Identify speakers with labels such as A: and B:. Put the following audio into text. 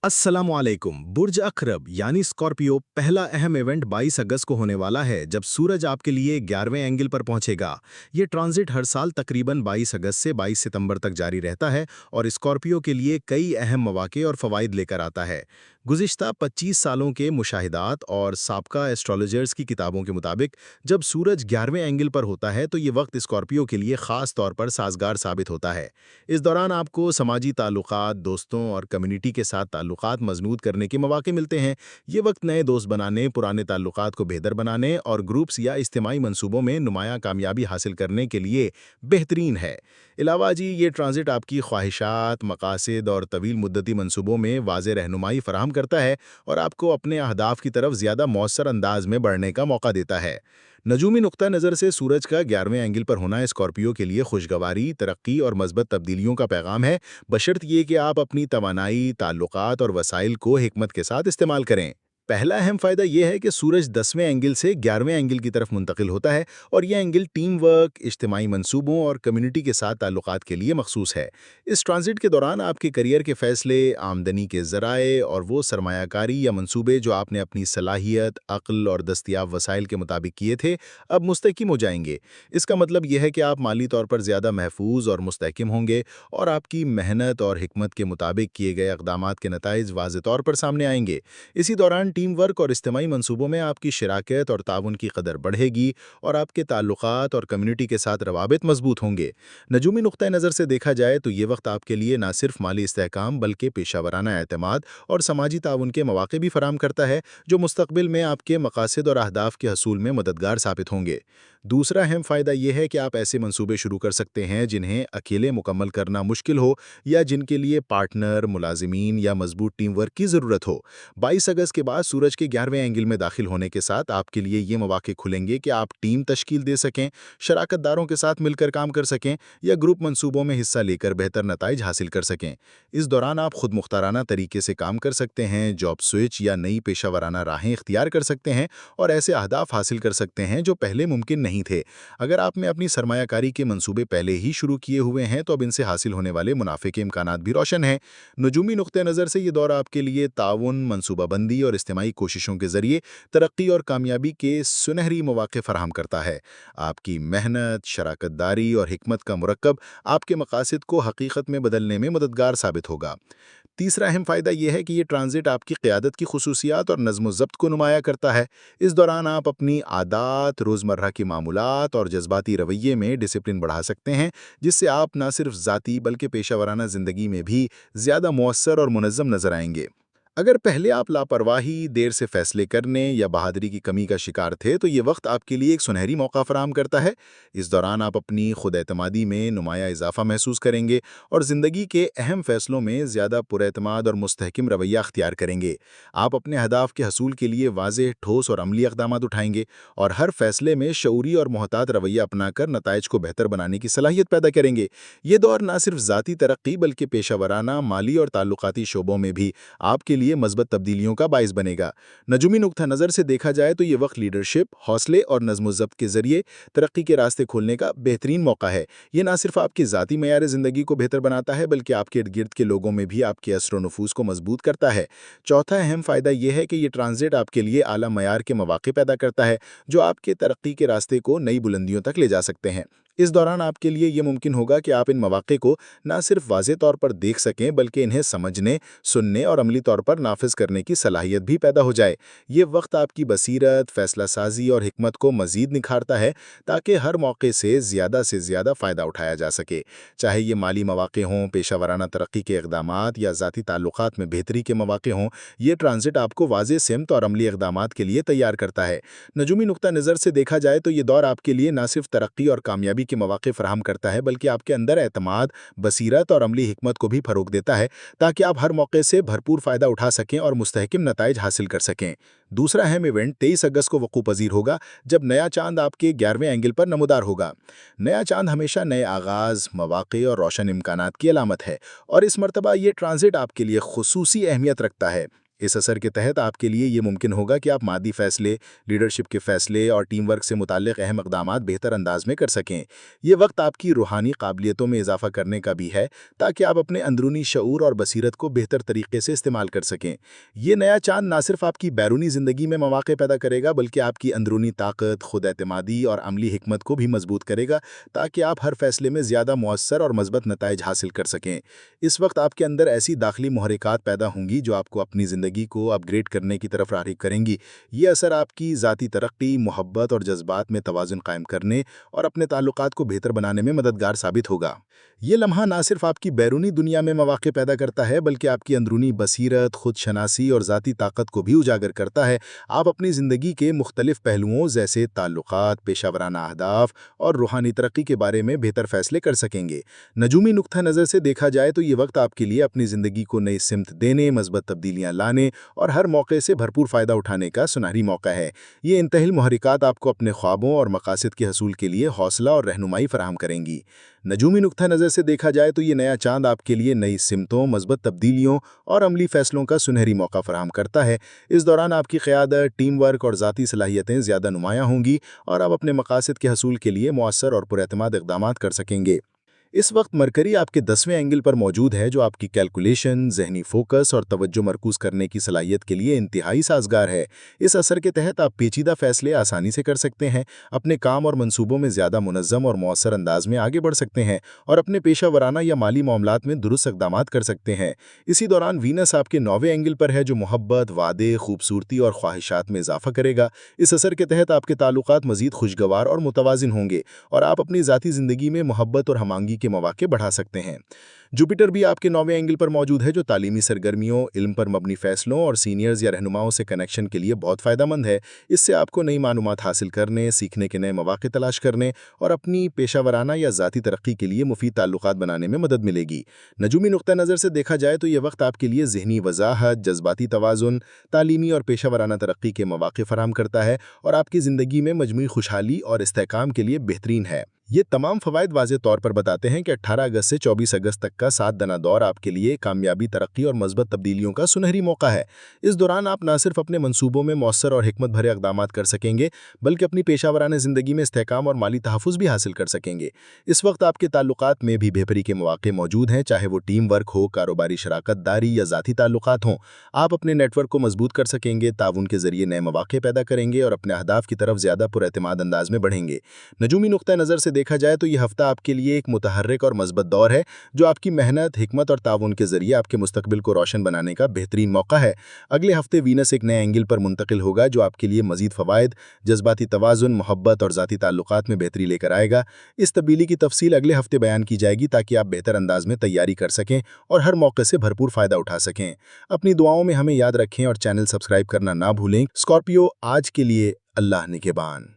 A: अस्सलामुअलैकुम। बुर्ज अक़रब यानी स्कॉर्पियो पहला अहम इवेंट 22 अगस्त को होने वाला है, जब सूरज आपके लिए 11वें एंगल पर पहुंचेगा। ये ट्रांजिट हर साल तकरीबन 22 अगस्त से 22 सितंबर तक जारी रहता है और स्कॉर्पियो के लिए कई अहम मौक़े और फ़वाइद लेकर आता है। गुज़िश्ता 25 सालों के मुशाहिदात और साबका एस्ट्रोलॉजर्स की किताबों के मुताबिक जब सूरज 11वें एंगल पर होता है तो ये वक्त स्कॉर्पियो के लिए ख़ास तौर पर साजगार साबित होता है। इस दौरान आपको समाजी ताल्लुकात, दोस्तों और कम्युनिटी के साथ ताल्लुकात मज़बूत करने के मौके मिलते हैं। ये वक्त नए दोस्त बनाने, पुराने ताल्लुकात को बेहतर बनाने और ग्रुप्स या इज्तिमाई मंसूबों में नुमायाँ कामयाबी हासिल करने के लिए बेहतरीन है। अलावा जी, ये ट्रांजिट आपकी ख्वाहिशात, मकासद और तवील मुद्दती मंसूबों में वाज़ेह रहनुमाई फराहम करता है और आपको अपने अहदाफ की तरफ ज़्यादा मौसर अंदाज में बढ़ने का मौका देता है। नजूमी नुक्ता नज़र से सूरज का 11वें एंगल पर होना स्कॉर्पियो के लिए खुशगवारी, तरक्की और मस्बत तब्दीलियों का पैगाम है, बशर्त ये कि आप अपनी तवानाई, ताल्लुकात और वसाइल को हिकमत के साथ इस्तेमाल करें। पहला अहम फ़ायदा यह है कि सूरज 10वें एंगल से 11वें एंगल की तरफ मुंतकिल होता है और यह एंगल टीम वर्क, इज्तिमाई मंसूबों और कम्युनिटी के साथ ताल्लुकात के लिए मखसूस है। इस ट्रांजिट के दौरान आपके करियर के फैसले, आमदनी के ज़राए और वो सरमायाकारी या मंसूबे जो आपने अपनी सलाहियत, अक्ल और दस्तियाब वसाइल के मुताबिक किए थे, अब मुस्तहकिम हो जाएंगे। इसका मतलब यह है कि आप माली तौर पर ज़्यादा महफूज और मुस्तहकिम होंगे और आपकी मेहनत और हिकमत के मुताबिक किए गए इक़दामात के नताइज वाज़ेह तौर पर सामने आएंगे। इसी दौरान टीम वर्क और इज्तिमाई मंसूबों में आपकी शराकत और ताउन की कदर बढ़ेगी और आपके ताल्लुकात और कम्युनिटी के साथ रवाबित मजबूत होंगे। नजूमी नुक्ता नज़र से देखा जाए तो ये वक्त आपके लिए ना सिर्फ माली इस्तेहकाम बल्कि पेशावराना एतमाद और समाजी ताउन के मौके भी फराहम करता है, जो मुस्तकबिल में आपके मकासद और अहदाफ के हसूल में मददगार साबित होंगे। दूसरा अहम फ़ायदा यह है कि आप ऐसे मंसूबे शुरू कर सकते हैं जिन्हें अकेले मुकम्मल करना मुश्किल हो या जिनके लिए पार्टनर, मुलाजिमीन या मजबूत टीम वर्क की ज़रूरत हो। 22 अगस्त के बाद सूरज के 11वें एंगल में दाखिल होने के साथ आपके लिए ये मौके खुलेंगे कि आप टीम तश्कील दे सकें, शराकतदारों के साथ मिलकर काम कर सकें या ग्रुप मंसूबों में हिस्सा लेकर बेहतर नताइज हासिल कर सकें। इस दौरान आप खुद मुख्ताराना तरीके से काम कर सकते हैं, जॉब स्विच या नई पेशावराना राहें इख्तियार कर सकते हैं और ऐसे अहदाफ हासिल कर सकते हैं जो पहले मुमकिन नहीं थे। अगर आप में अपनी सरमायाकारी के मंसूबे पहले ही शुरू किए हुए हैं तो अब इनसे हासिल होने वाले मुनाफे के इम्कानात भी रोशन हैं। नजूमी नुक्ते नज़र से ये दौर आपके लिए ताउन, मनसूबाबंदी और इज्तिमाई कोशिशों के ज़रिए तरक्की और कामयाबी के सुनहरी मौके फराहम करता है। आपकी मेहनत, शराकतदारी और हिकमत का मुरक्कब आपके मकासद को हकीकत में बदलने में मददगार साबित होगा। तीसरा अहम फ़ायदा यह है कि ये ट्रांजिट आपकी क़यादत की खुसूसियात और नज़्म-ओ-ज़ब्त को नुमाया करता है। इस दौरान आप अपनी आदात, रोज़मर्रा की मामूलात और जज्बाती रवैये में डिसिप्लिन बढ़ा सकते हैं, जिससे आप न सिर्फ ज़ाती बल्कि पेशावराना ज़िंदगी में भी ज़्यादा मौसर और मुनज़्ज़म नज़र आएंगे। अगर पहले आप लापरवाही, देर से फैसले करने या बहादुरी की कमी का शिकार थे, तो ये वक्त आपके लिए एक सुनहरी मौका फराहम करता है। इस दौरान आप अपनी खुद एतमादी में नुमाया इजाफा महसूस करेंगे और ज़िंदगी के अहम फैसलों में ज़्यादा पुरएतमाद और मुस्तहकिम रवैया अख्तियार करेंगे। आप अपने अहदाफ के हसूल के लिए वाज़ेह, ठोस और अमली इक़दामात उठाएंगे और हर फैसले में शऊरी और मोहतात रवैया अपनाकर नताइज को बेहतर बनाने की सलाहियत पैदा करेंगे। ये दौर न सिर्फ ज़ाती तरक्की बल्कि पेशावराना, माली और ताल्लुकाती शोबों में भी आपके लिए मज़बूत तब्दीलियों का बाइस बनेगा। नजूमी नुक्ता नज़र से देखा जाए तो ये वक्त लीडरशिप, हौसले और नज़्म-ओ-ज़ब्त के ज़रिए तरक्की के रास्ते खोलने का बेहतरीन मौका है। ये ना सिर्फ आपकी ज़ाती मयार ज़िंदगी को बेहतर बनाता है बल्कि आपके इर्द गिर्द के लोगों में भी आपके असर व नफूस को मजबूत करता है। चौथा अहम फ़ायदा यह है कि ये ट्रांजिट आपके लिए आला मयार के मौके पैदा करता है, जो आपके तरक्की के रास्ते को नई बुलंदियों तक ले जा सकते हैं। इस दौरान आपके लिए ये मुमकिन होगा कि आप इन मौके को ना सिर्फ वाज़ेह तौर पर देख सकें बल्कि इन्हें समझने, सुनने और अमली तौर पर नाफिज करने की सलाहियत भी पैदा हो जाए। ये वक्त आपकी बसीरत, फैसला साजी और हिकमत को मज़ीद निखारता है ताकि हर मौके से ज़्यादा फ़ायदा उठाया जा सके। चाहे ये माली मौके हों, पेशावराना तरक्की के इक़दामात या ज़ाती ताल्लुकात में बेहतरी के मौके हों, ये ट्रांजिट आपको वाज़ेह सिमत और अमली इक़दामात के लिए तैयार करता है। नजूमी नुक्ता नज़र से देखा जाए तो ये दौर आपके लिए ना सिर्फ तरक्की और कामयाबी के मौके फराहम करता है बल्कि आपके अंदर एतमाद, बसीरत और अमली हिकमत को भी फ़रोग़ देता है ताकि आप हर मौके से भरपूर फ़ायदा उठा सकें और मुस्तहकिम नताइज हासिल कर सकें। दूसरा अहम इवेंट 23 अगस्त को वक़ूअ पज़ीर होगा, जब नया चांद आपके 11वें एंगल पर नमूदार होगा। नया चांद हमेशा नए आगाज़, मौक़े और रोशन इम्कानात की अलामत है और इस मरतबा ये ट्रांजिट आपके लिए खुसूसी अहमियत रखता है। इस असर के तहत आपके लिए ये मुमकिन होगा कि आप मादी फैसले, लीडरशिप के फैसले और टीम वर्क से मुताल्लिक अहम इक़दामात बेहतर अंदाज में कर सकें। ये वक्त आपकी रूहानी काबिलियतों में इजाफा करने का भी है, ताकि आप अपने अंदरूनी शऊर और बसीरत को बेहतर तरीके से इस्तेमाल कर सकें। ये नया चांद ना सिर्फ आपकी बैरूनी ज़िंदगी में मौक़े पैदा करेगा, बल्कि आपकी अंदरूनी ताकत, खुद एतमादी और अमली हिकमत को भी मजबूत करेगा, ताकि आप हर फैसले में ज़्यादा मुअस्सर और मज़बूत नताइज हासिल कर सकें। इस वक्त आपके अंदर ऐसी दाखिली मुहर्रिकात पैदा होंगी जो आपको अपनी ज़िंदगी को अपग्रेड करने की तरफ राग़िब करेंगी। ये असर आपकी ज़ाती तरक्की, मोहब्बत और जज्बात में तवाज़ुन कायम करने और अपने ताल्लुकात को बेहतर बनाने में मददगार साबित होगा। ये लम्हा ना सिर्फ आपकी बैरूनी दुनिया में मौक़े पैदा करता है, बल्कि आपकी अंदरूनी बसीरत, खुद शनासी और ज़ाती ताकत को भी उजागर करता है। आप अपनी ज़िंदगी के मुख्तलिफ पहलुओं जैसे ताल्लुकात, पेशावराना अहदाफ और रूहानी तरक्की के बारे में बेहतर फैसले कर सकेंगे। नजूमी नुक्ता नज़र से देखा जाए तो ये वक्त आपके लिए अपनी ज़िंदगी को नई सिमत देने, मज़बूत तब्दीलियाँ लाने और हर मौके से भरपूर फ़ायदा उठाने का सुनहरी मौका है। ये इंतहिल मुहर्रिकात आपको अपने ख्वाबों और मकासद के हसूल के लिए हौसला और रहनुमाई फराहम करेंगी। नजूमी नुक्ता नज़र से देखा जाए तो ये नया चांद आपके लिए नई सिमतों, मज़बूत तब्दीलियों और अमली फ़ैसलों का सुनहरी मौका फराहम करता है। इस दौरान आपकी क़यादत, टीम वर्क और ज़ाती सलाहियतें ज़्यादा नुमायाँ होंगी और आप अपने मकासद के हसूल के लिए मौअस्सर और पुरएतमाद इक़दामात कर सकेंगे। इस वक्त मरकरी आपके 10वें एंगल पर मौजूद है, जो आपकी कैलकुलेशन, जहनी फोकस और तवज्जो मरकूज़ करने की सलाहियत के लिए इंतहाई साजगार है। इस असर के तहत आप पेचीदा फैसले आसानी से कर सकते हैं, अपने काम और मंसूबों में ज़्यादा मुनज़्ज़म और मौसर अंदाज में आगे बढ़ सकते हैं और अपने पेशा वराना या माली मामलात में दुरुस्त इक़दामात कर सकते हैं। इसी दौरान वीनस आपके 9वें एंगल पर है, जो मोहब्बत, वादे, खूबसूरती और ख्वाहिशात में इजाफा करेगा। इस असर के तहत आपके ताल्लुकात मज़ीद खुशगवार और मुतवाज़िन होंगे और आप अपनी ज़ाती ज़िंदगी में मोहब्बत और हमांगी के मौके बढ़ा सकते हैं। जुपिटर भी आपके 9वें एंगल पर मौजूद है, जो तालीमी सरगर्मियों, इल्म पर मबनी फैसलों और सीनियर्स या रहनुमाओं से कनेक्शन के लिए बहुत फ़ायदेमंद है। इससे आपको नई मालूमात हासिल करने, सीखने के नए मौके तलाश करने और अपनी पेशावराना या ज़ाती तरक्की के लिए मुफीद ताल्लुकात बनाने में मदद मिलेगी। नजूमी नुक्ता नज़र से देखा जाए तो यह वक्त आपके लिए ज़हनी वज़ाहत, जज्बाती तवाज़ुन, तालीमी और पेशावराना तरक्की के मौके फराहम करता है और आपकी ज़िंदगी में मजमूई खुशहाली और इस्तेहकाम के लिए बेहतरीन है। ये तमाम फ़वाइद वाज़े तौर पर बताते हैं कि 18 अगस्त से 24 अगस्त तक का 7 दिना दौर आपके लिए कामयाबी, तरक्की और मज़बूत तब्दीलियों का सुनहरी मौका है। इस दौरान आप न सिर्फ अपने मंसूबों में मौसर और हिकमत भरे इक़दामात कर सकेंगे, बल्कि अपनी पेशावराना ज़िंदगी में इस्तेहकाम और माली तहफ़्फ़ुज़ भी हासिल कर सकेंगे। इस वक्त आपके ताल्लुकात में भी बेहतरी के मौके मौजूद हैं, चाहे वो टीम वर्क हो, कारोबारी शराकत दारी या ज़ाती ताल्लुकात हों। आप अपने नेटवर्क को मजबूत कर सकेंगे, ताउन के ज़रिए नए मौके पैदा करेंगे और अपने अहदाफ की तरफ ज़्यादा पुरएतमाद अंदाज में बढ़ेंगे। नजूमी नुक्ता नज़र से देखा जाए तो यह हफ्ता आपके लिए एक मुतहर्रिक और मज़बूत दौर है, जो आपकी मेहनत, हिकमत और ताउन के ज़रिए आपके मुस्तकबिल को रोशन बनाने का बेहतरीन मौका है। अगले हफ्ते वीनस एक नए एंगल पर मुंतकिल होगा, जो आपके लिए मज़ीद फ़वाइद, जज्बाती तवाज़ुन, मोहब्बत और ज़ाती ताल्लुकात में बेहतरी लेकर आएगा। इस तब्दीली की तफसील अगले हफ्ते बयान की जाएगी, ताकि आप बेहतर अंदाज में तैयारी कर सकें और हर मौके से भरपूर फ़ायदा उठा सकें। अपनी दुआओं में हमें याद रखें और चैनल सब्सक्राइब करना ना भूलें। स्कॉर्पियो, आज के लिए अल्लाह निगहबान।